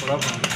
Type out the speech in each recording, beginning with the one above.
थोड़ा पानी।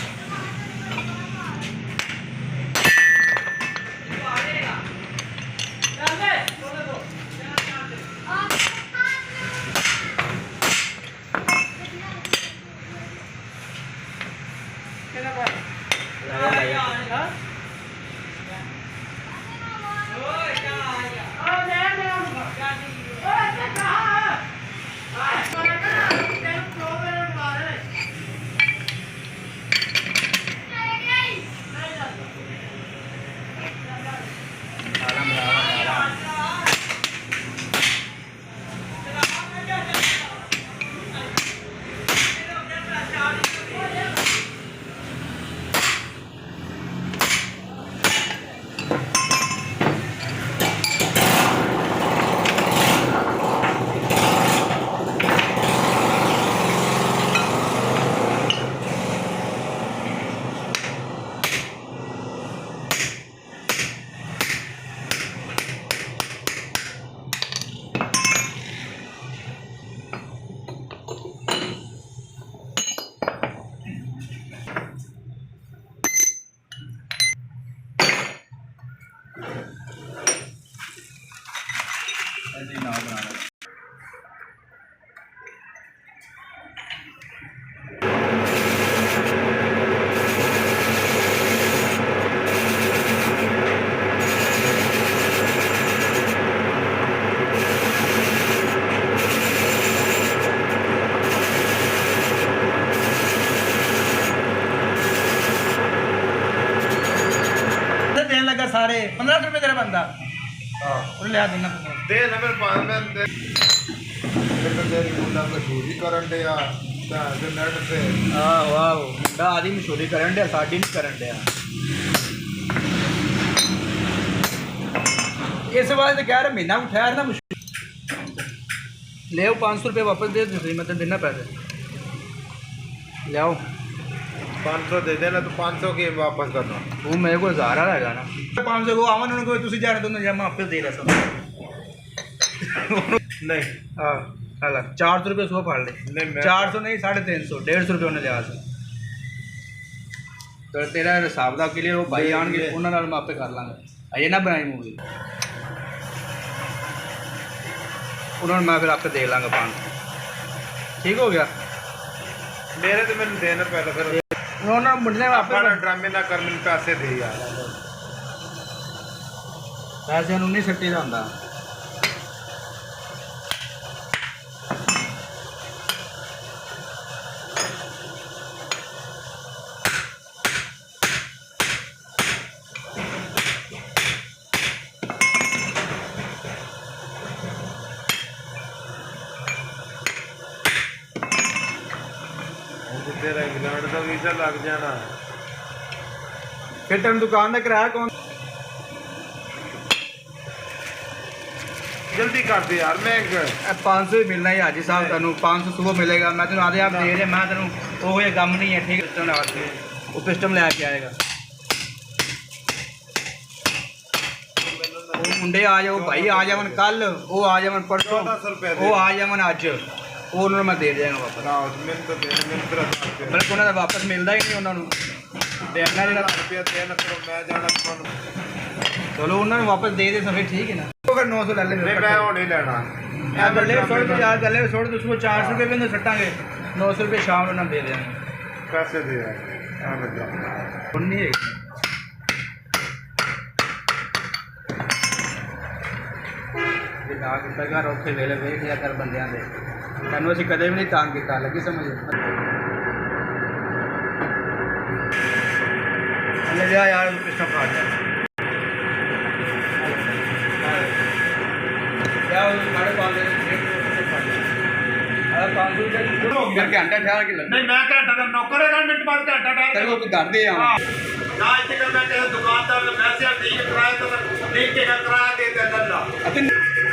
सारे 15 रुपए तेरा बंदा लिया देना दे नंबर 5 में दे तेरी मुंडा मशहूरी करन दे या जो नेट पे वाह मुंडा आदि मशहूरी करन दे साडी नहीं करन दे इस बार तो कह रहा महीना ठहर ना ले 500 रुपये वापस दे दूसरी मतलब देना पैसे ले आओ 500 दे देना तो 500 के वापस करना वो मेरे को 1000 रहेगा ना 500 को आवन उनको तुसी जाने दो ना मैं वापस दे रहा सब नहीं हां हां 400 रुपये सो फाड़ ले नहीं 400 नहीं 350 150 रुपये उन्हें लिया तो तेरा हिसाब दा क्लियर वो भाई आनगे उन्हां नाल मैं आपे कर लांगा अजे ना बनाई मूवी उन्होंने मैं फिर आपको दे लांगा 500 ठीक हो गया मेरे तो मैंने देना पहले फिर उन्होंने मुंडे वापस ड्रामे ना कर मैंने पैसे दे यार पैसे नहीं सट्टी का होंगे तेरा इंग्लैंड का वीजा लग जाना फिर तेन दुकान का किराया कौन जल्दी कर दे यार मैं 500 ही मिलना ही हाजी साहब तेन 500 सुबह मिलेगा मैं तेन आधे आप दे रहे मैं तेन वो गम नहीं है ठीक सिस्टम लगा वो सिस्टम लैके आएगा वो मुंडे आ जाओ भाई आ जावन कल वो आ जावन परसों वो आ जावन अज वो उन्होंने मैं दे देंगा वापस बल्कि उन्होंने वापस मिलता ही नहीं उन्होंने देना रुपया देना मैं जाना चलो उन्होंने वापस दे दे फिर ठीक है ना तो फिर 900 ले ले मैं वो नहीं लेना गले छोड़ दो यार गले छोड़ दो उसको 400 रुपये भी सट्टांगे 900 रुपये शाम उन्होंने दे देंगे कैसे दे नहीं है औखे वेले वेख लिया कर बंद दे तेन अभी कदे भी नहीं तंग किया लगी समझ लिया यार सिस्टम काट घंटा ठहर के नहीं मैं घंटा नौकर है मिनट बाद घंटा ठहर कर दे ना इतने मैं दुकानदार पैसे नहीं किराया तो नहीं किराया दे दे